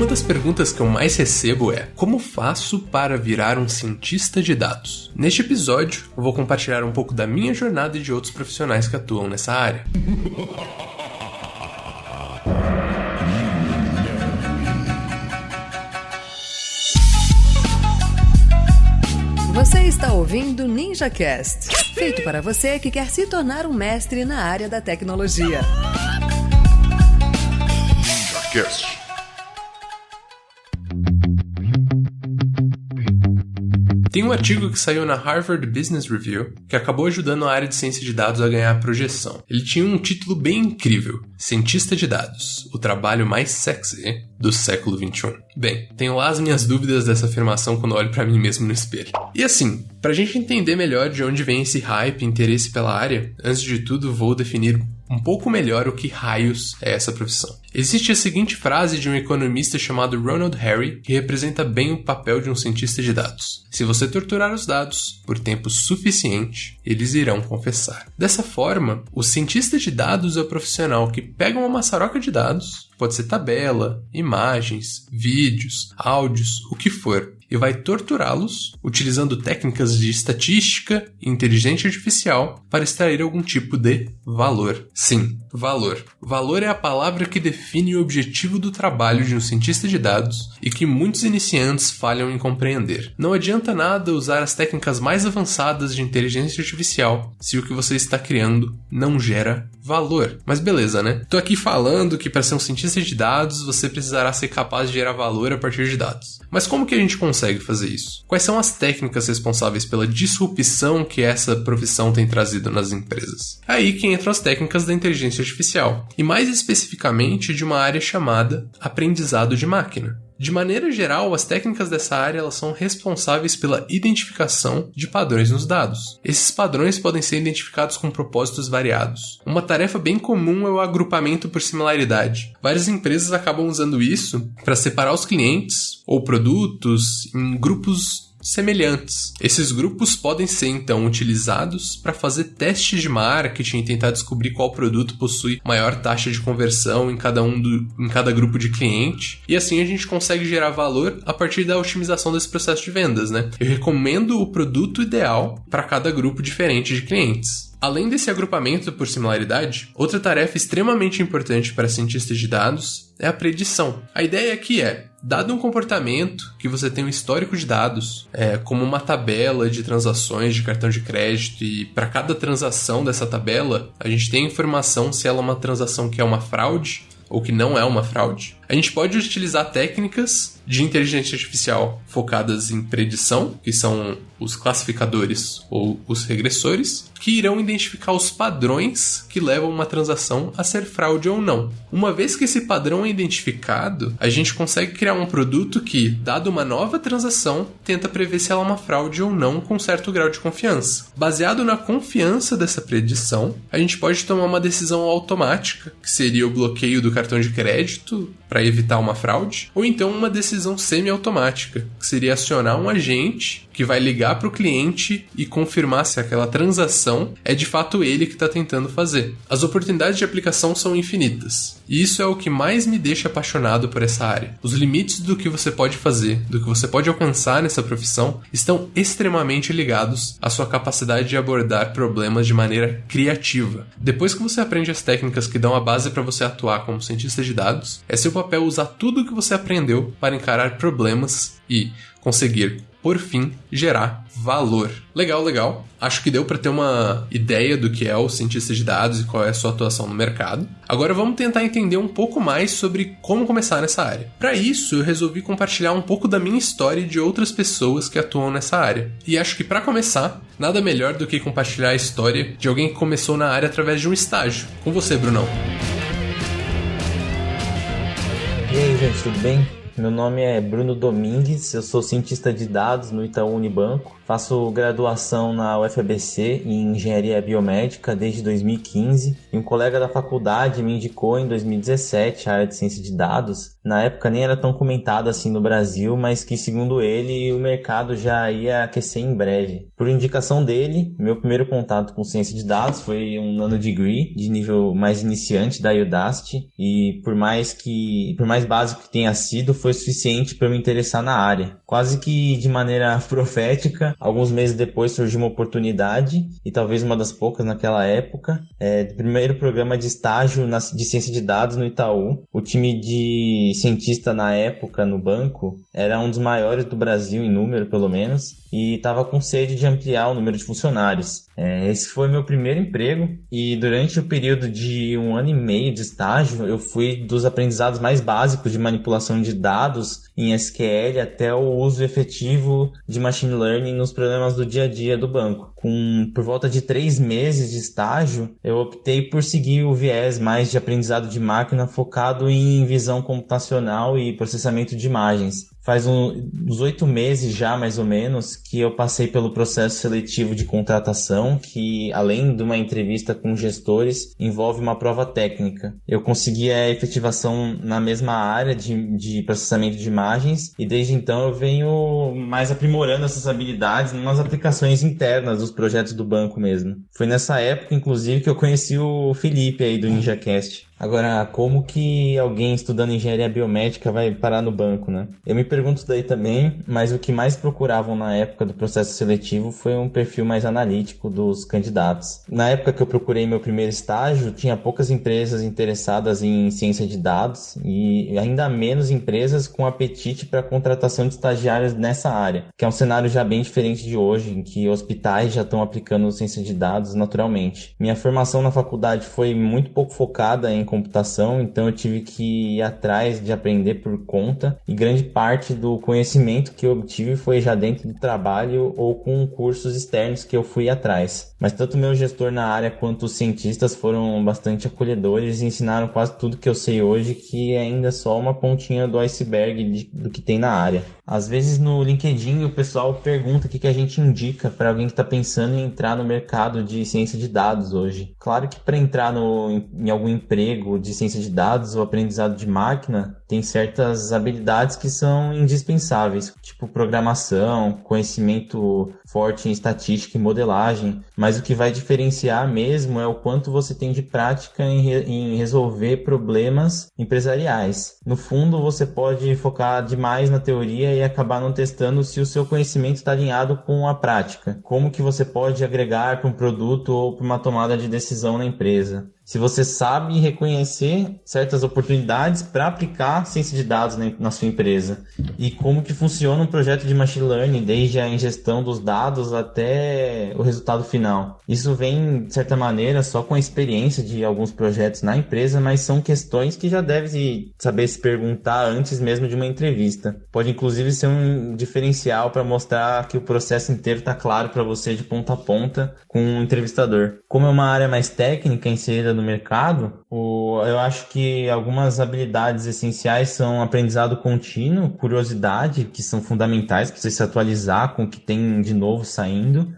das perguntas que eu mais recebo é: como faço para virar um cientista de dados? Neste episódio, eu vou compartilhar um pouco da minha jornada e de outros profissionais que atuam nessa área. Você está ouvindo NinjaCast, feito para você que quer se tornar um mestre na área da tecnologia. NinjaCast. Tem um artigo que saiu na Harvard Business Review que acabou ajudando a área de ciência de dados a ganhar projeção. Ele tinha um título bem incrível: Cientista de Dados, o trabalho mais sexy do século XXI. Bem, tenho lá as minhas dúvidas dessa afirmação quando olho pra mim mesmo no espelho. E assim, pra gente entender melhor de onde vem esse hype e interesse pela área, antes de tudo vou definir um pouco melhor o que raios é essa profissão. Existe a seguinte frase de um economista chamado Ronald Harry que representa bem o papel de um cientista de dados: se você torturar os dados por tempo suficiente, eles irão confessar. Dessa forma, o cientista de dados é o profissional que pega uma maçaroca de dados, pode ser tabela, imagens, vídeos, áudios, o que for, e vai torturá-los utilizando técnicas de estatística e inteligência artificial para extrair algum tipo de valor. Sim, valor. Valor é a palavra que define o objetivo do trabalho de um cientista de dados e que muitos iniciantes falham em compreender. Não adianta nada usar as técnicas mais avançadas de inteligência artificial se o que você está criando não gera valor. Mas beleza, né? Tô aqui falando que para ser um cientista de dados você precisará ser capaz de gerar valor a partir de dados. Mas como que a gente consegue fazer isso? Quais são as técnicas responsáveis pela disrupção que essa profissão tem trazido nas empresas? É aí que entram as técnicas da inteligência artificial, e mais especificamente de uma área chamada aprendizado de máquina. De maneira geral, as técnicas dessa área elas são responsáveis pela identificação de padrões nos dados. Esses padrões podem ser identificados com propósitos variados. Uma tarefa bem comum é o agrupamento por similaridade. Várias empresas acabam usando isso para separar os clientes ou produtos em grupos semelhantes. Esses grupos podem ser então utilizados para fazer testes de marketing e tentar descobrir qual produto possui maior taxa de conversão em cada grupo de cliente, e assim a gente consegue gerar valor a partir da otimização desse processo de vendas, né? Eu recomendo o produto ideal para cada grupo diferente de clientes. Além desse agrupamento por similaridade, outra tarefa extremamente importante para cientistas de dados é a predição. A ideia aqui é: dado um comportamento que você tem um histórico de dados, como uma tabela de transações de cartão de crédito, e para cada transação dessa tabela, a gente tem a informação se ela é uma transação que é uma fraude ou que não é uma fraude. A gente pode utilizar técnicas de inteligência artificial focadas em predição, que são os classificadores ou os regressores, que irão identificar os padrões que levam uma transação a ser fraude ou não. Uma vez que esse padrão é identificado, a gente consegue criar um produto que, dado uma nova transação, tenta prever se ela é uma fraude ou não com certo grau de confiança. Baseado na confiança dessa predição, a gente pode tomar uma decisão automática, que seria o bloqueio do cartão de crédito para evitar uma fraude, ou então uma decisão semi-automática, que seria acionar um agente que vai ligar para o cliente e confirmar se aquela transação é de fato ele que está tentando fazer. As oportunidades de aplicação são infinitas, e isso é o que mais me deixa apaixonado por essa área. Os limites do que você pode fazer, do que você pode alcançar nessa profissão, estão extremamente ligados à sua capacidade de abordar problemas de maneira criativa. Depois que você aprende as técnicas que dão a base para você atuar como cientista de dados, é seu papel usar tudo o que você aprendeu para encarar problemas e conseguir, por fim, gerar valor. Legal, legal. Acho que deu para ter uma ideia do que é o cientista de dados e qual é a sua atuação no mercado. Agora vamos tentar entender um pouco mais sobre como começar nessa área. Para isso, eu resolvi compartilhar um pouco da minha história e de outras pessoas que atuam nessa área. E acho que para começar, nada melhor do que compartilhar a história de alguém que começou na área através de um estágio. Com você, Brunão. E aí, gente, tudo bem? Meu nome é Bruno Domingues, eu sou cientista de dados no Itaú Unibanco. Faço graduação na UFABC em Engenharia Biomédica desde 2015 e um colega da faculdade me indicou em 2017 a área de ciência de dados. Na época nem era tão comentada assim no Brasil, mas que segundo ele o mercado já ia aquecer em breve. Por indicação dele, meu primeiro contato com ciência de dados foi um nanodegree de nível mais iniciante da Udacity e por mais básico que tenha sido, foi foi suficiente para me interessar na área. Quase que de maneira profética, alguns meses depois surgiu uma oportunidade, e talvez uma das poucas naquela época, do primeiro programa de estágio de ciência de dados no Itaú. O time de cientista na época no banco era um dos maiores do Brasil em número, pelo menos, e estava com sede de ampliar o número de funcionários. Esse foi meu primeiro emprego, e durante o período de 1 ano e meio de estágio, eu fui dos aprendizados mais básicos de manipulação de dados em SQL até o uso efetivo de machine learning nos problemas do dia a dia do banco. Por volta de 3 meses de estágio, eu optei por seguir o viés mais de aprendizado de máquina focado em visão computacional e processamento de imagens. Faz uns 8 meses já, mais ou menos, que eu passei pelo processo seletivo de contratação, que, além de uma entrevista com gestores, envolve uma prova técnica. Eu consegui a efetivação na mesma área de processamento de imagens, e desde então eu venho mais aprimorando essas habilidades nas aplicações internas dos projetos do banco mesmo. Foi nessa época, inclusive, que eu conheci o Felipe aí do NinjaCast. Agora, como que alguém estudando engenharia biomédica vai parar no banco, né? Eu me pergunto daí também, mas o que mais procuravam na época do processo seletivo foi um perfil mais analítico dos candidatos. Na época que eu procurei meu primeiro estágio, tinha poucas empresas interessadas em ciência de dados e ainda menos empresas com apetite para a contratação de estagiários nessa área, que é um cenário já bem diferente de hoje, em que hospitais já estão aplicando ciência de dados naturalmente. Minha formação na faculdade foi muito pouco focada em computação, então eu tive que ir atrás de aprender por conta, e grande parte do conhecimento que eu obtive foi já dentro do trabalho ou com cursos externos que eu fui atrás. Mas tanto meu gestor na área quanto os cientistas foram bastante acolhedores e ensinaram quase tudo que eu sei hoje, que é ainda só uma pontinha do iceberg do que tem na área. Às vezes no LinkedIn o pessoal pergunta o que a gente indica para alguém que está pensando em entrar no mercado de ciência de dados hoje. Claro que para entrar em algum emprego de ciência de dados ou aprendizado de máquina, tem certas habilidades que são indispensáveis, tipo programação, conhecimento forte em estatística e modelagem, mas o que vai diferenciar mesmo é o quanto você tem de prática em resolver problemas empresariais. No fundo, você pode focar demais na teoria e acabar não testando se o seu conhecimento está alinhado com a prática. Como que você pode agregar para um produto ou para uma tomada de decisão na empresa. Se você sabe reconhecer certas oportunidades para aplicar ciência de dados na sua empresa. E como que funciona um projeto de machine learning, desde a ingestão dos dados até o resultado final. Isso vem, de certa maneira, só com a experiência de alguns projetos na empresa, mas são questões que já deve saber se perguntar antes mesmo de uma entrevista. Pode, inclusive, ser um diferencial para mostrar que o processo inteiro está claro para você de ponta a ponta com um entrevistador. Como é uma área mais técnica inserida no mercado, eu acho que algumas habilidades essenciais são aprendizado contínuo, curiosidade, que são fundamentais para você se atualizar com o que tem de novo saindo.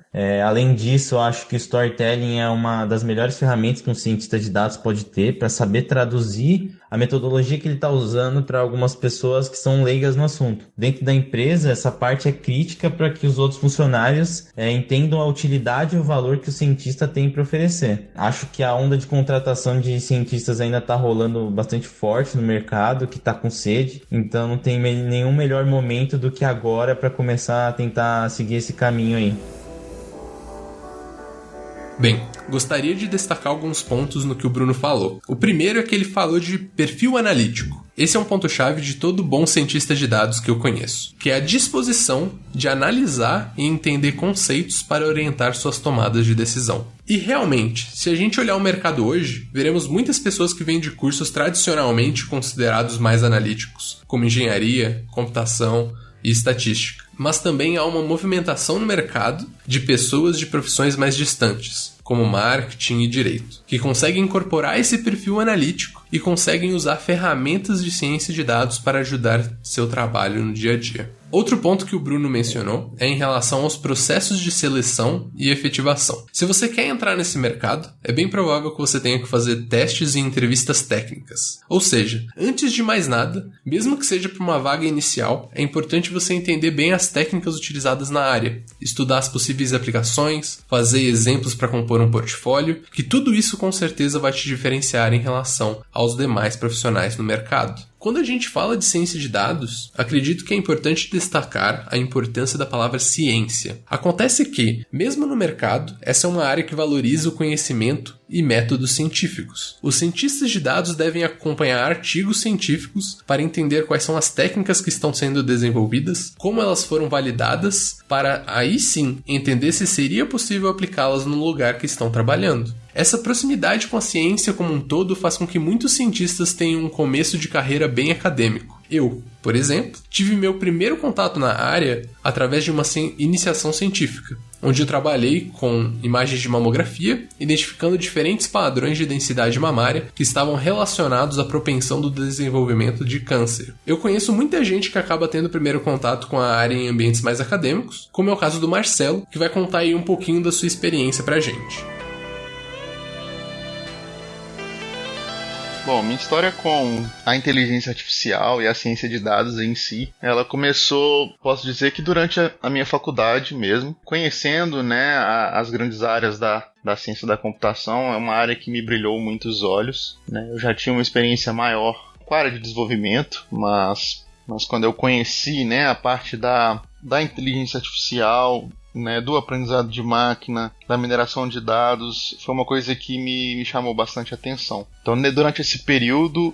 Além disso, eu acho que o storytelling é uma das melhores ferramentas que um cientista de dados pode ter para saber traduzir a metodologia que ele está usando para algumas pessoas que são leigas no assunto. Dentro da empresa, essa parte é crítica para que os outros funcionários entendam a utilidade e o valor que o cientista tem para oferecer. Acho que a onda de contratação de cientistas ainda está rolando bastante forte no mercado, que está com sede, então não tem nenhum melhor momento do que agora para começar a tentar seguir esse caminho aí. Bem, gostaria de destacar alguns pontos no que o Bruno falou. O primeiro é que ele falou de perfil analítico. Esse é um ponto-chave de todo bom cientista de dados que eu conheço, que é a disposição de analisar e entender conceitos para orientar suas tomadas de decisão. E realmente, se a gente olhar o mercado hoje, veremos muitas pessoas que vêm de cursos tradicionalmente considerados mais analíticos, como engenharia, computação e estatística. Mas também há uma movimentação no mercado de pessoas de profissões mais distantes, como marketing e direito, que conseguem incorporar esse perfil analítico e conseguem usar ferramentas de ciência de dados para ajudar seu trabalho no dia a dia. Outro ponto que o Bruno mencionou é em relação aos processos de seleção e efetivação. Se você quer entrar nesse mercado, é bem provável que você tenha que fazer testes e entrevistas técnicas. Ou seja, antes de mais nada, mesmo que seja para uma vaga inicial, é importante você entender bem as técnicas utilizadas na área, estudar as possíveis aplicações, fazer exemplos para compor um portfólio, que tudo isso com certeza vai te diferenciar em relação aos demais profissionais no mercado. Quando a gente fala de ciência de dados, acredito que é importante destacar a importância da palavra ciência. Acontece que, mesmo no mercado, essa é uma área que valoriza o conhecimento e métodos científicos. Os cientistas de dados devem acompanhar artigos científicos para entender quais são as técnicas que estão sendo desenvolvidas, como elas foram validadas, para aí sim entender se seria possível aplicá-las no lugar que estão trabalhando. Essa proximidade com a ciência como um todo faz com que muitos cientistas tenham um começo de carreira bem acadêmico. Eu, por exemplo, tive meu primeiro contato na área através de uma iniciação científica, onde eu trabalhei com imagens de mamografia, identificando diferentes padrões de densidade mamária que estavam relacionados à propensão do desenvolvimento de câncer. Eu conheço muita gente que acaba tendo o primeiro contato com a área em ambientes mais acadêmicos, como é o caso do Marcelo, que vai contar aí um pouquinho da sua experiência pra gente. Bom, minha história com a inteligência artificial e a ciência de dados em si, ela começou, posso dizer que durante a minha faculdade mesmo, conhecendo, né, as grandes áreas da ciência da computação. É uma área que me brilhou muito os olhos, né? Eu já tinha uma experiência maior com a área de desenvolvimento, mas quando eu conheci, né, a parte da inteligência artificial, né, do aprendizado de máquina, da mineração de dados, foi uma coisa que me chamou bastante atenção. Então, durante esse período,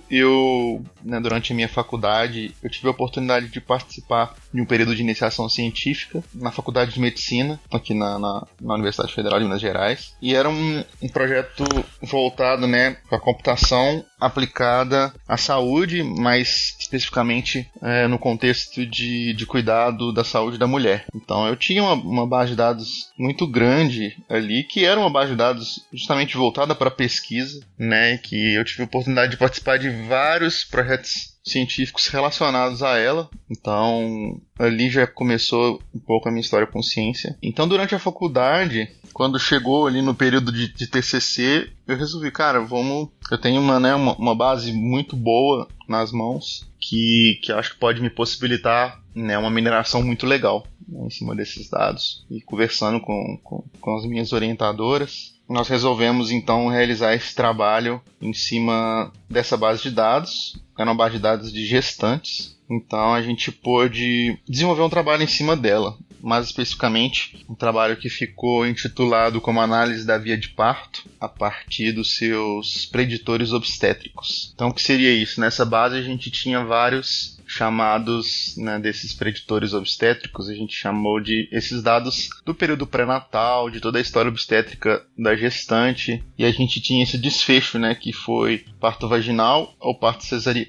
durante a minha faculdade, eu tive a oportunidade de participar de um período de iniciação científica na Faculdade de Medicina, aqui na Universidade Federal de Minas Gerais. E era um projeto voltado, né, para a computação aplicada à saúde, mais especificamente no contexto de cuidado da saúde da mulher. Então, eu tinha uma base de dados muito grande ali, que era uma base de dados justamente voltada para pesquisa, né, que eu tive a oportunidade de participar de vários projetos científicos relacionados a ela. Então, ali já começou um pouco a minha história com ciência. Então, durante a faculdade, quando chegou ali no período de TCC, eu resolvi, cara, eu tenho uma base muito boa nas mãos, que eu acho que pode me possibilitar, né, uma mineração muito legal, né, em cima desses dados. E conversando com as minhas orientadoras, nós resolvemos então realizar esse trabalho em cima dessa base de dados. Era uma base de dados de gestantes, então a gente pôde desenvolver um trabalho em cima dela. Mais especificamente, um trabalho que ficou intitulado como Análise da Via de Parto a partir dos seus preditores obstétricos. Então, o que seria isso? Nessa base a gente tinha vários chamados, né, desses preditores obstétricos. A gente chamou de esses dados do período pré-natal, de toda a história obstétrica da gestante, e a gente tinha esse desfecho, né, que foi parto vaginal ou parto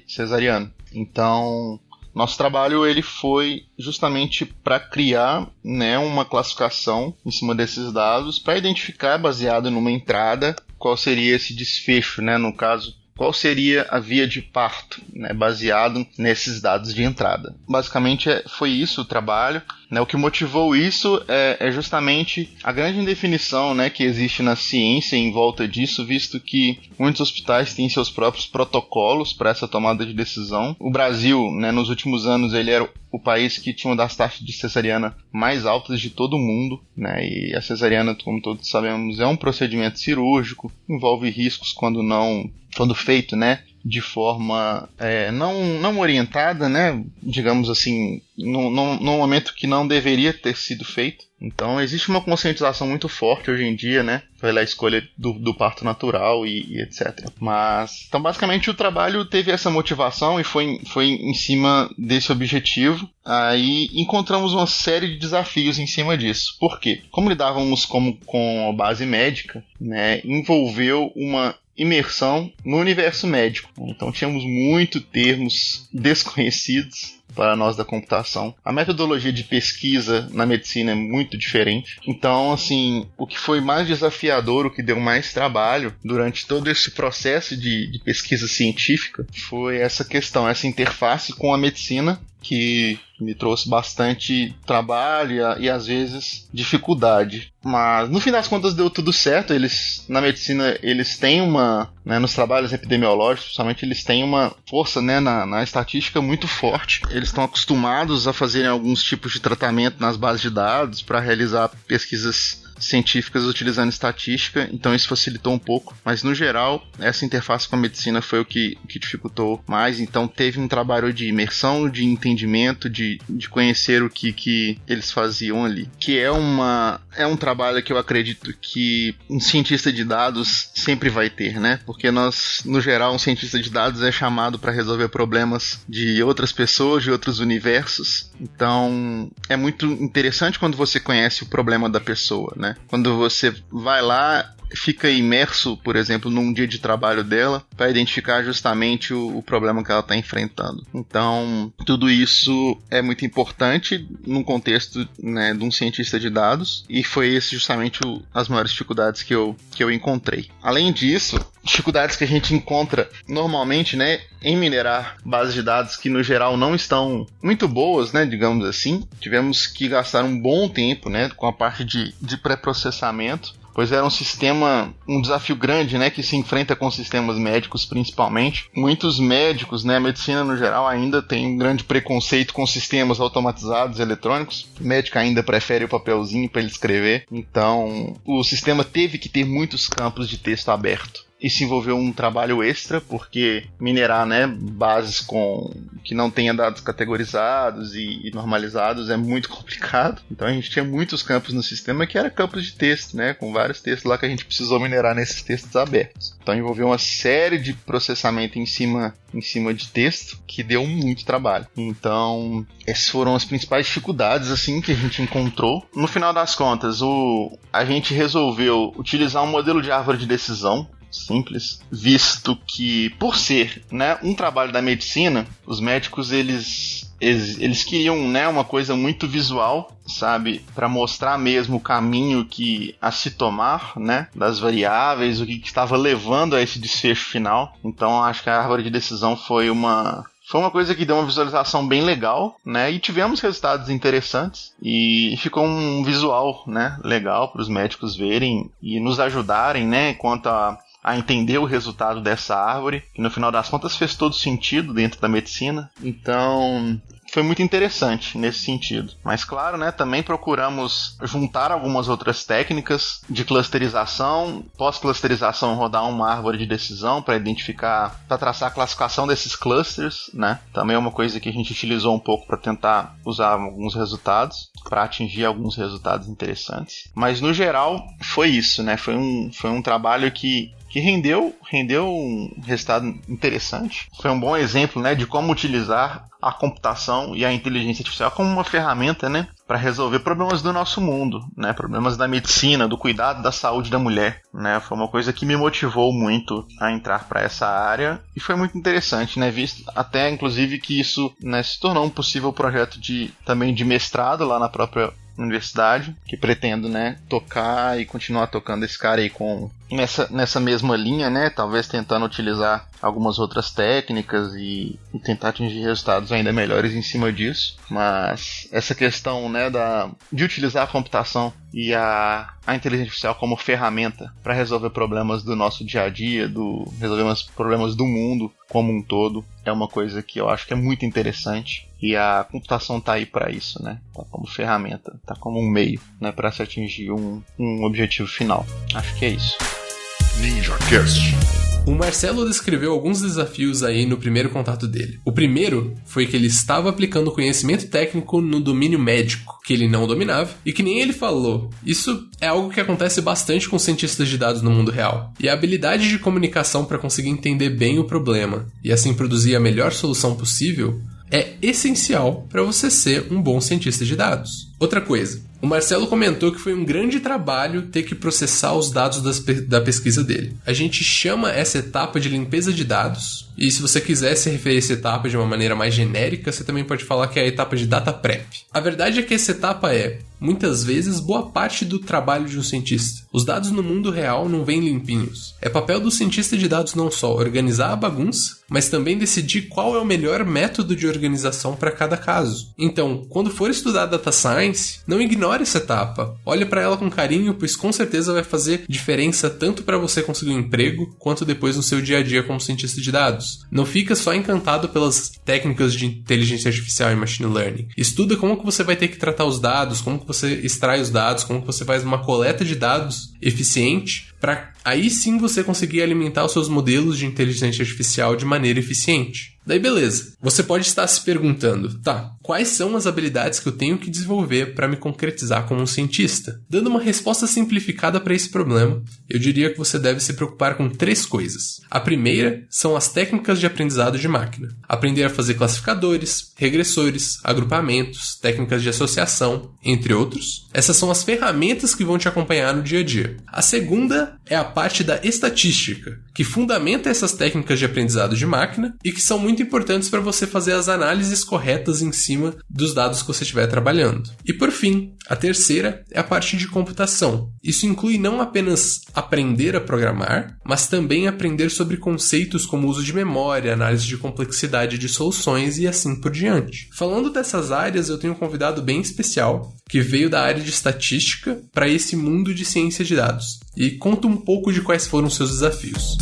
cesariano. Então, nosso trabalho ele foi justamente para criar, né, uma classificação em cima desses dados, para identificar, baseado numa entrada, qual seria esse desfecho, né, no caso, qual seria a via de parto, né, baseado nesses dados de entrada. Basicamente foi isso o trabalho, né. O que motivou isso é justamente a grande indefinição, né, que existe na ciência em volta disso, visto que muitos hospitais têm seus próprios protocolos para essa tomada de decisão. O Brasil, né, nos últimos anos, ele era o país que tinha uma das taxas de cesariana mais altas de todo o mundo, né, e a cesariana, como todos sabemos, é um procedimento cirúrgico, envolve riscos quando feito, né, de forma não orientada, né, digamos assim, num momento que não deveria ter sido feito. Então existe uma conscientização muito forte hoje em dia, né, pela escolha do parto natural e etc. Mas, então basicamente o trabalho teve essa motivação e foi em cima desse objetivo. Aí encontramos uma série de desafios em cima disso. Por quê? Como lidávamos com a base médica, né, envolveu uma imersão no universo médico. Então tínhamos muitos termos desconhecidos para nós da computação. A metodologia de pesquisa na medicina é muito diferente. Então, assim, o que foi mais desafiador, o que deu mais trabalho durante todo esse processo de pesquisa científica foi essa questão, essa interface com a medicina, que me trouxe bastante trabalho e às vezes dificuldade. Mas no fim das contas deu tudo certo. Na medicina eles têm nos trabalhos epidemiológicos, principalmente, eles têm uma força, né, na estatística muito forte. Eles estão acostumados a fazerem alguns tipos de tratamento nas bases de dados para realizar pesquisas científicas utilizando estatística, então isso facilitou um pouco, mas no geral, essa interface com a medicina foi o que dificultou mais, então teve um trabalho de imersão, de entendimento, de conhecer o que eles faziam ali, que é um trabalho que eu acredito que um cientista de dados sempre vai ter, né? Porque no geral, um cientista de dados é chamado para resolver problemas de outras pessoas, de outros universos, então é muito interessante quando você conhece o problema da pessoa, né? Quando você vai lá, fica imerso, por exemplo, num dia de trabalho dela para identificar justamente o problema que ela está enfrentando. Então, tudo isso é muito importante num contexto, né, de um cientista de dados, e foi esse justamente as maiores dificuldades que eu encontrei. Além disso, dificuldades que a gente encontra normalmente, né, em minerar bases de dados que no geral não estão muito boas, né, digamos assim. Tivemos que gastar um bom tempo, né, com a parte de pré-processamento, pois era um desafio grande, né, que se enfrenta com sistemas médicos principalmente. Muitos médicos, né, a medicina no geral ainda tem um grande preconceito com sistemas automatizados eletrônicos. O médico ainda prefere o papelzinho para ele escrever. Então, o sistema teve que ter muitos campos de texto aberto. Isso envolveu um trabalho extra, porque minerar, né, bases que não tenha dados categorizados e normalizados é muito complicado. Então a gente tinha muitos campos no sistema que eram campos de texto, né, com vários textos lá que a gente precisou minerar nesses textos abertos. Então envolveu uma série de processamento em cima de texto que deu muito trabalho. Então essas foram as principais dificuldades assim que a gente encontrou. No final das contas, a gente resolveu utilizar um modelo de árvore de decisão simples, visto que, por ser, né, um trabalho da medicina, os médicos eles queriam, né, uma coisa muito visual, sabe, para mostrar mesmo o caminho a se tomar, né, das variáveis, o que estava levando a esse desfecho final. Então acho que a árvore de decisão foi uma coisa que deu uma visualização bem legal, né? E tivemos resultados interessantes e ficou um visual, né, legal para os médicos verem e nos ajudarem, né, quanto a entender o resultado dessa árvore, que no final das contas fez todo sentido dentro da medicina. Então foi muito interessante nesse sentido. Mas claro, né, também procuramos juntar algumas outras técnicas de clusterização, pós-clusterização rodar uma árvore de decisão para traçar a classificação desses clusters, né? Também é uma coisa que a gente utilizou um pouco para tentar usar alguns resultados, para atingir alguns resultados interessantes. Mas no geral foi isso, né? Foi um trabalho que rendeu um resultado interessante. Foi um bom exemplo, né, de como utilizar a computação e a inteligência artificial como uma ferramenta, né, para resolver problemas do nosso mundo, né, problemas da medicina, do cuidado da saúde da mulher, né. Foi uma coisa que me motivou muito a entrar para essa área e foi muito interessante, né, visto até inclusive que isso, né, se tornou um possível projeto também de mestrado lá na própria universidade, que pretendo, né, tocar e continuar tocando esse cara aí nessa mesma linha, né, talvez tentando utilizar algumas outras técnicas e tentar atingir resultados ainda melhores em cima disso. Mas essa questão, né, de utilizar a computação e a inteligência artificial como ferramenta para resolver problemas do nosso dia a dia, resolver os problemas do mundo como um todo, é uma coisa que eu acho que é muito interessante. E a computação está aí para isso, né? Tá como ferramenta, tá como um meio, né, para se atingir um objetivo final. Acho que é isso. NinjaCast. O Marcelo descreveu alguns desafios aí no primeiro contato dele. O primeiro foi que ele estava aplicando conhecimento técnico no domínio médico, que ele não dominava, e que nem ele falou. Isso é algo que acontece bastante com cientistas de dados no mundo real. E a habilidade de comunicação para conseguir entender bem o problema e assim produzir a melhor solução possível é essencial para você ser um bom cientista de dados. Outra coisa, o Marcelo comentou que foi um grande trabalho ter que processar os dados da pesquisa dele. A gente chama essa etapa de limpeza de dados, e se você quiser se referir a essa etapa de uma maneira mais genérica, você também pode falar que é a etapa de data prep. A verdade é que essa etapa é, muitas vezes, boa parte do trabalho de um cientista. Os dados no mundo real não vêm limpinhos. É papel do cientista de dados não só organizar a bagunça, mas também decidir qual é o melhor método de organização para cada caso. Então, quando for estudar data science, não ignore essa etapa. Olhe para ela com carinho, pois com certeza vai fazer diferença tanto para você conseguir um emprego, quanto depois no seu dia a dia como cientista de dados. Não fica só encantado pelas técnicas de inteligência artificial e machine learning. Estuda como que você vai ter que tratar os dados, como que você extrai os dados, como que você faz uma coleta de dados eficiente, para aí sim você conseguir alimentar os seus modelos de inteligência artificial de maneira eficiente. Daí beleza, você pode estar se perguntando, tá, quais são as habilidades que eu tenho que desenvolver para me concretizar como um cientista? Dando uma resposta simplificada para esse problema, eu diria que você deve se preocupar com 3 coisas. A primeira são as técnicas de aprendizado de máquina. Aprender a fazer classificadores, regressores, agrupamentos, técnicas de associação, entre outros. Essas são as ferramentas que vão te acompanhar no dia a dia. A segunda é a parte da estatística, que fundamenta essas técnicas de aprendizado de máquina e que são muito importantes para você fazer as análises corretas em cima dos dados que você estiver trabalhando. E por fim, a terceira é a parte de computação. Isso inclui não apenas aprender a programar, mas também aprender sobre conceitos como uso de memória, análise de complexidade de soluções e assim por diante. Falando dessas áreas, eu tenho um convidado bem especial que veio da área de estatística para esse mundo de ciência de dados e conta um pouco de quais foram seus desafios.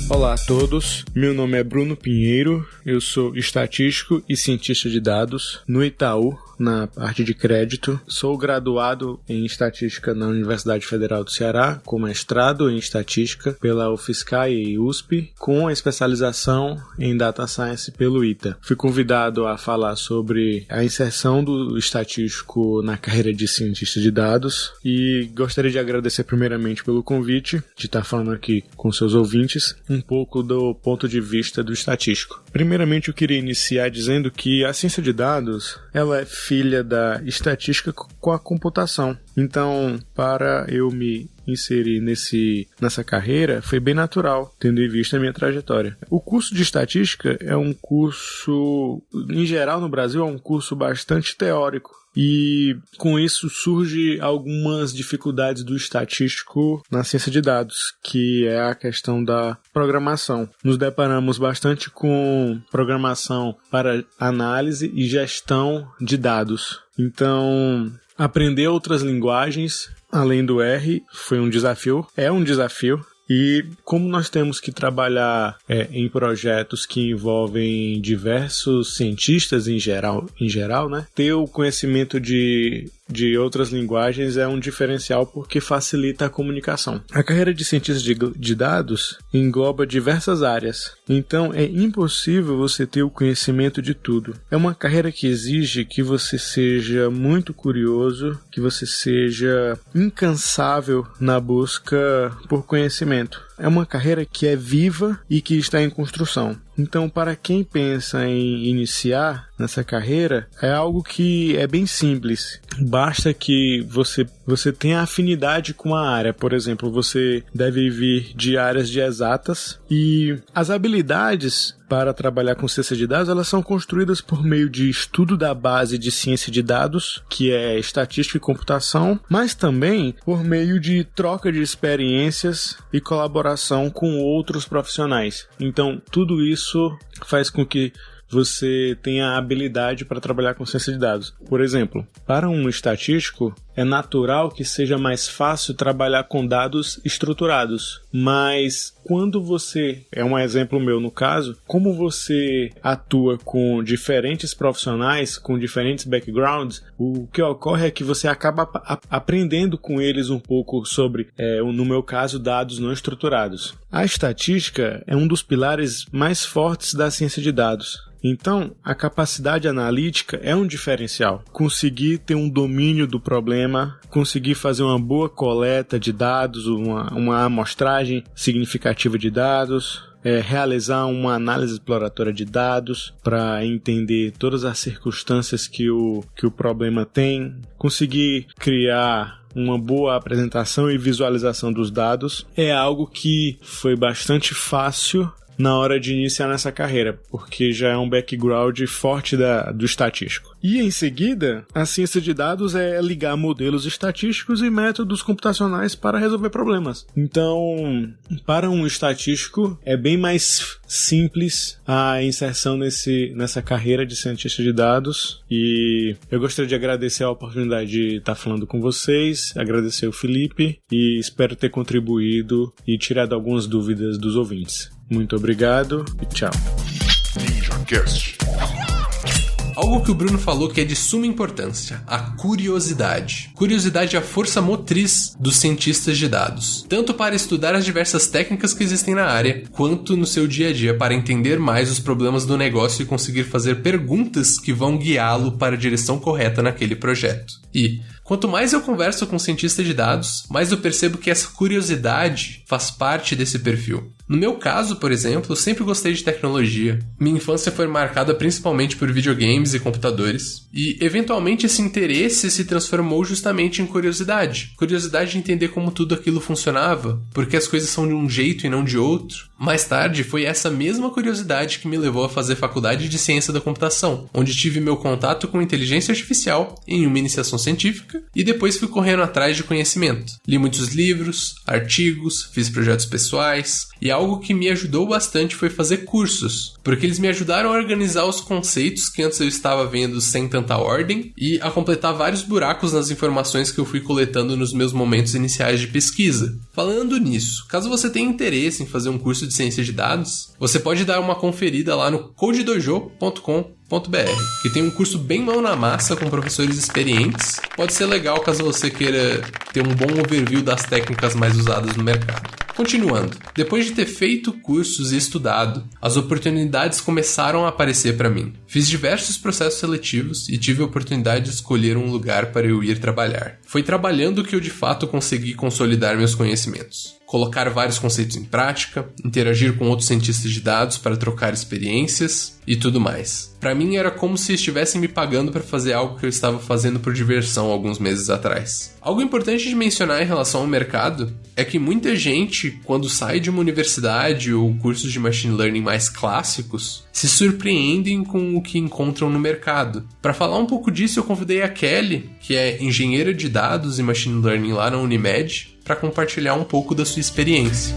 Olá a todos, meu nome é Bruno Pinheiro, eu sou estatístico e cientista de dados no Itaú, na parte de crédito. Sou graduado em estatística na Universidade Federal do Ceará, com mestrado em estatística pela UFSCar e USP, com a especialização em Data Science pelo ITA. Fui convidado a falar sobre a inserção do estatístico na carreira de cientista de dados e gostaria de agradecer primeiramente pelo convite, de estar falando aqui com seus ouvintes, um pouco do ponto de vista do estatístico. Primeiramente, eu queria iniciar dizendo que a ciência de dados, ela é filha da estatística com a computação. Então, para eu me inserir nessa carreira, foi bem natural, tendo em vista a minha trajetória. O curso de estatística é um curso, em geral no Brasil, é um curso bastante teórico. E com isso surge algumas dificuldades do estatístico na ciência de dados, que é a questão da programação. Nos deparamos bastante com programação para análise e gestão de dados. Então, aprender outras linguagens, além do R, foi um desafio, é um desafio. E como nós temos que trabalhar em projetos que envolvem diversos cientistas em geral, né? Ter o conhecimento de outras linguagens é um diferencial porque facilita a comunicação. A carreira de cientista de dados engloba diversas áreas, então é impossível você ter o conhecimento de tudo. É uma carreira que exige que você seja muito curioso, que você seja incansável na busca por conhecimento. É uma carreira que é viva e que está em construção. Então, para quem pensa em iniciar nessa carreira, é algo que é bem simples. Basta que você tenha afinidade com a área. Por exemplo, você deve vir de áreas de exatas e as habilidades para trabalhar com ciência de dados, elas são construídas por meio de estudo da base de ciência de dados, que é estatística e computação, mas também por meio de troca de experiências e colaboração com outros profissionais. Então, tudo isso faz com que você tenha habilidade para trabalhar com ciência de dados. Por exemplo, para um estatístico, é natural que seja mais fácil trabalhar com dados estruturados, mas quando você, é um exemplo meu no caso, como você atua com diferentes profissionais, com diferentes backgrounds, o que ocorre é que você acaba aprendendo com eles um pouco sobre, no meu caso, dados não estruturados. A estatística é um dos pilares mais fortes da ciência de dados. Então, a capacidade analítica é um diferencial. Conseguir ter um domínio do problema, conseguir fazer uma boa coleta de dados, uma amostragem significativa de dados, realizar uma análise exploratória de dados para entender todas as circunstâncias que o problema tem, conseguir criar uma boa apresentação e visualização dos dados, é algo que foi bastante fácil na hora de iniciar nessa carreira, porque já é um background forte do estatístico. E em seguida, a ciência de dados é ligar modelos estatísticos e métodos computacionais para resolver problemas. Então, para um estatístico, é bem mais simples a inserção nessa carreira de cientista de dados. E eu gostaria de agradecer a oportunidade de estar falando com vocês, agradecer o Felipe e espero ter contribuído e tirado algumas dúvidas dos ouvintes. Muito obrigado e tchau. Algo que o Bruno falou que é de suma importância, a curiosidade. Curiosidade é a força motriz dos cientistas de dados, tanto para estudar as diversas técnicas que existem na área, quanto no seu dia a dia para entender mais os problemas do negócio e conseguir fazer perguntas que vão guiá-lo para a direção correta naquele projeto. E quanto mais eu converso com cientistas de dados, mais eu percebo que essa curiosidade faz parte desse perfil. No meu caso, por exemplo, eu sempre gostei de tecnologia. Minha infância foi marcada principalmente por videogames e computadores, e eventualmente esse interesse se transformou justamente em curiosidade. Curiosidade de entender como tudo aquilo funcionava, porque as coisas são de um jeito e não de outro. Mais tarde, foi essa mesma curiosidade que me levou a fazer faculdade de ciência da computação, onde tive meu contato com inteligência artificial em uma iniciação científica, e depois fui correndo atrás de conhecimento. Li muitos livros, artigos, fiz projetos pessoais, e algo que me ajudou bastante foi fazer cursos, porque eles me ajudaram a organizar os conceitos que antes eu estava vendo sem tanta ordem e a completar vários buracos nas informações que eu fui coletando nos meus momentos iniciais de pesquisa. Falando nisso, caso você tenha interesse em fazer um curso de ciência de dados, você pode dar uma conferida lá no codedojo.com.br, que tem um curso bem mão na massa com professores experientes. Pode ser legal caso você queira ter um bom overview das técnicas mais usadas no mercado. Continuando, depois de ter feito cursos e estudado, as oportunidades começaram a aparecer para mim. Fiz diversos processos seletivos e tive a oportunidade de escolher um lugar para eu ir trabalhar. Foi trabalhando que eu de fato consegui consolidar meus conhecimentos. Colocar vários conceitos em prática, interagir com outros cientistas de dados para trocar experiências e tudo mais. Para mim era como se estivessem me pagando para fazer algo que eu estava fazendo por diversão alguns meses atrás. Algo importante de mencionar em relação ao mercado é que muita gente, quando sai de uma universidade ou cursos de machine learning mais clássicos, se surpreendem com o que encontram no mercado. Para falar um pouco disso, eu convidei a Kelly, que é engenheira de dados e machine learning lá na Unimed, para compartilhar um pouco da sua experiência.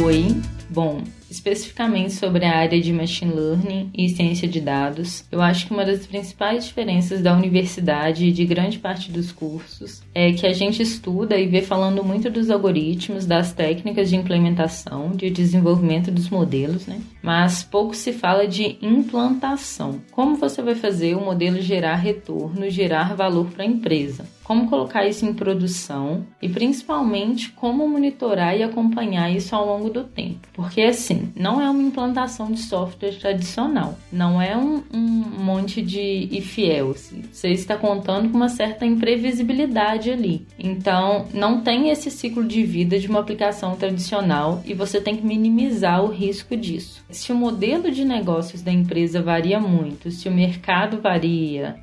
Oi, bom, especificamente sobre a área de Machine Learning e ciência de dados, eu acho que uma das principais diferenças da universidade e de grande parte dos cursos é que a gente estuda e vê falando muito dos algoritmos, das técnicas de implementação, de desenvolvimento dos modelos, né? Mas pouco se fala de implantação. Como você vai fazer o modelo gerar retorno, gerar valor para a empresa? Como colocar isso em produção e, principalmente, como monitorar e acompanhar isso ao longo do tempo. Porque, assim, não é uma implantação de software tradicional. Não é um monte de if else. Você está contando com uma certa imprevisibilidade ali. Então, não tem esse ciclo de vida de uma aplicação tradicional e você tem que minimizar o risco disso. Se o modelo de negócios da empresa varia muito, se o mercado varia,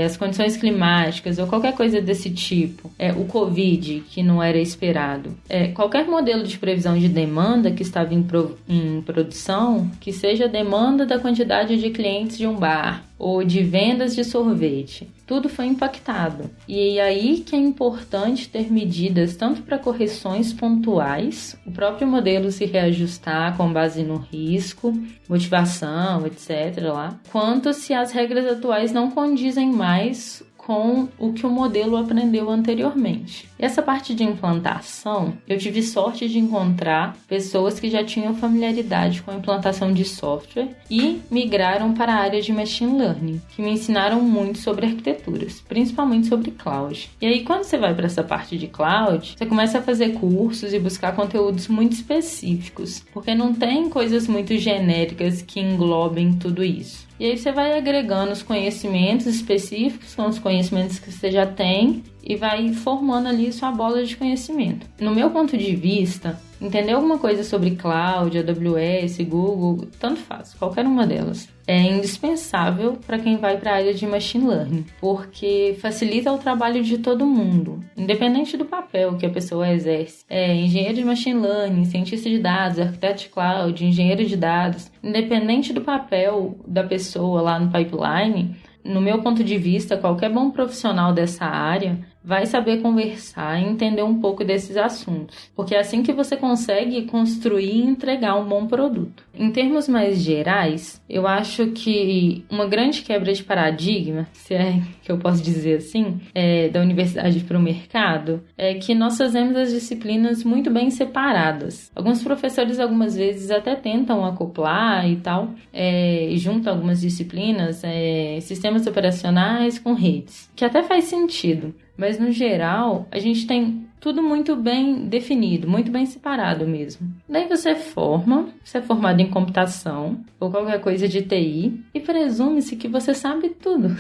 as condições climáticas ou qualquer coisa desse tipo, o Covid, que não era esperado, qualquer modelo de previsão de demanda que estava em produção, que seja a demanda da quantidade de clientes de um bar ou de vendas de sorvete, tudo foi impactado. E aí que é importante ter medidas tanto para correções pontuais, o próprio modelo se reajustar com base no risco, motivação, etc. quanto se as regras atuais não condizem mais com o que o modelo aprendeu anteriormente. E essa parte de implantação, eu tive sorte de encontrar pessoas que já tinham familiaridade com a implantação de software e migraram para a área de Machine Learning, que me ensinaram muito sobre arquiteturas, principalmente sobre cloud. E aí, quando você vai para essa parte de cloud, você começa a fazer cursos e buscar conteúdos muito específicos, porque não tem coisas muito genéricas que englobem tudo isso. E aí você vai agregando os conhecimentos específicos com os conhecimentos que você já tem e vai formando ali sua bola de conhecimento. No meu ponto de vista, entender alguma coisa sobre cloud, AWS, Google, tanto faz, qualquer uma delas, é indispensável para quem vai para a área de Machine Learning, porque facilita o trabalho de todo mundo, independente do papel que a pessoa exerce. Engenheiro de Machine Learning, cientista de dados, arquiteto de cloud, engenheiro de dados, independente do papel da pessoa lá no pipeline, no meu ponto de vista, qualquer bom profissional dessa área vai saber conversar e entender um pouco desses assuntos, porque é assim que você consegue construir e entregar um bom produto. Em termos mais gerais, eu acho que uma grande quebra de paradigma, se é que eu posso dizer assim, da universidade para o mercado, é que nós fazemos as disciplinas muito bem separadas. Alguns professores algumas vezes até tentam acoplar e tal, juntam algumas disciplinas, sistemas operacionais com redes, que até faz sentido. Mas, no geral, a gente tem tudo muito bem definido, muito bem separado mesmo. Daí você é formado em computação ou qualquer coisa de TI e presume-se que você sabe tudo,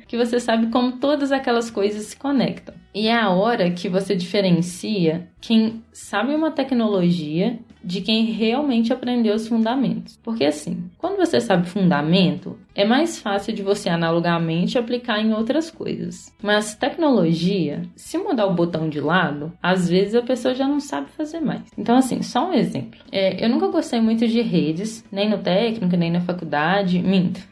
que você sabe como todas aquelas coisas se conectam. E é a hora que você diferencia quem sabe uma tecnologia de quem realmente aprendeu os fundamentos. Porque assim, quando você sabe fundamento, é mais fácil de você analogamente aplicar em outras coisas. Mas tecnologia, se mudar o botão de lado, às vezes a pessoa já não sabe fazer mais. Então assim, só um exemplo. Eu nunca gostei muito de redes, nem no técnico, nem na faculdade, minto.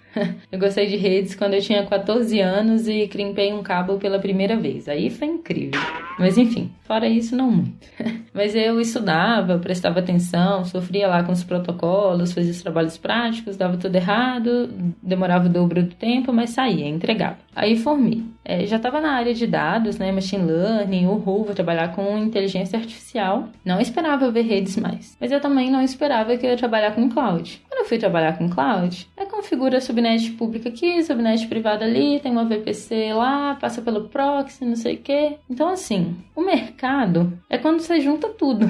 Eu gostei de redes quando eu tinha 14 anos e crimpei um cabo pela primeira vez. Aí foi incrível. Mas enfim, fora isso, não muito. Mas eu estudava, prestava atenção, sofria lá com os protocolos, fazia os trabalhos práticos, dava tudo errado, demorava o dobro do tempo, mas saía, entregava. Aí formei. Já estava na área de dados, né, machine learning, vou trabalhar com inteligência artificial. Não esperava ver redes mais. Mas eu também não esperava que eu ia trabalhar com cloud. Quando eu fui trabalhar com cloud, configura subnet pública aqui, subnet privada ali, tem uma VPC lá, passa pelo proxy, não sei o quê. Então, assim, o mercado é quando você junta tudo.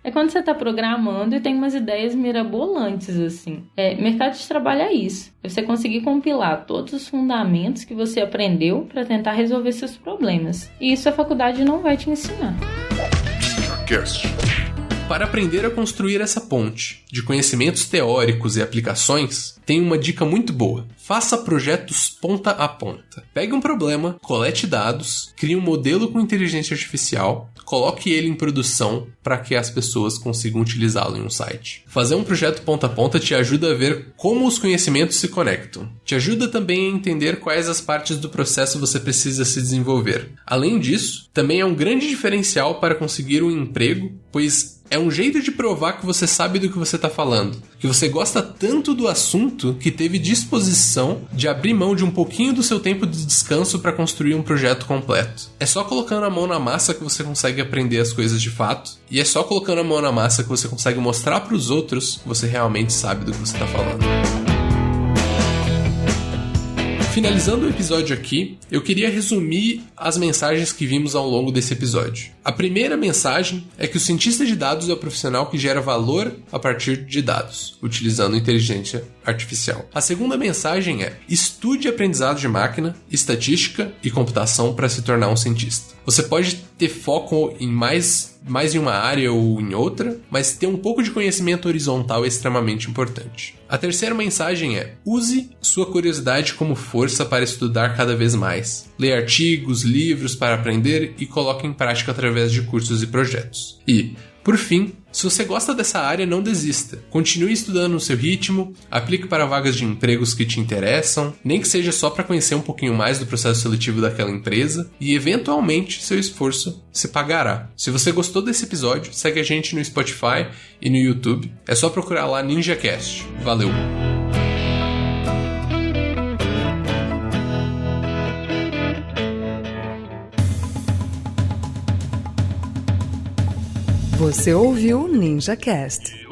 É quando você está programando e tem umas ideias mirabolantes, assim. Mercado de trabalho é isso. É você conseguir compilar todos os fundamentos que você aprendeu para tentar resolver seus problemas. E isso a faculdade não vai te ensinar. Para aprender a construir essa ponte de conhecimentos teóricos e aplicações, tem uma dica muito boa. Faça projetos ponta a ponta. Pegue um problema, colete dados, crie um modelo com inteligência artificial, coloque ele em produção para que as pessoas consigam utilizá-lo em um site. Fazer um projeto ponta a ponta te ajuda a ver como os conhecimentos se conectam. Te ajuda também a entender quais as partes do processo você precisa se desenvolver. Além disso, também é um grande diferencial para conseguir um emprego, pois é um jeito de provar que você sabe do que você está falando, que você gosta tanto do assunto que teve disposição de abrir mão de um pouquinho do seu tempo de descanso para construir um projeto completo. É só colocando a mão na massa que você consegue aprender as coisas de fato, e é só colocando a mão na massa que você consegue mostrar para os outros que você realmente sabe do que você está falando. Finalizando o episódio aqui, eu queria resumir as mensagens que vimos ao longo desse episódio. A primeira mensagem é que o cientista de dados é o profissional que gera valor a partir de dados, utilizando inteligência artificial. A segunda mensagem é: estude aprendizado de máquina, estatística e computação para se tornar um cientista. Você pode ter foco em mais em uma área ou em outra, mas ter um pouco de conhecimento horizontal é extremamente importante. A terceira mensagem é: use sua curiosidade como força para estudar cada vez mais. Leia artigos, livros para aprender e coloque em prática através de cursos e projetos. E, por fim, se você gosta dessa área, não desista. Continue estudando no seu ritmo, aplique para vagas de empregos que te interessam, nem que seja só para conhecer um pouquinho mais do processo seletivo daquela empresa, e eventualmente seu esforço se pagará. Se você gostou desse episódio, segue a gente no Spotify e no YouTube. É só procurar lá NinjaCast. Valeu! Você ouviu o NinjaCast.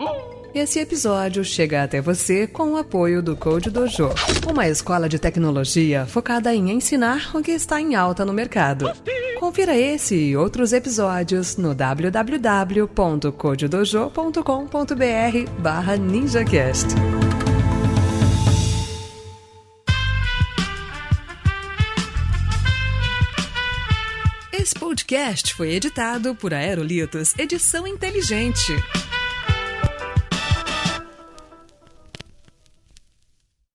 Esse episódio chega até você com o apoio do Code Dojo, uma escola de tecnologia focada em ensinar o que está em alta no mercado. Confira esse e outros episódios no www.codedojo.com.br/NinjaCast. Esse podcast foi editado por Aerolitos Edição Inteligente.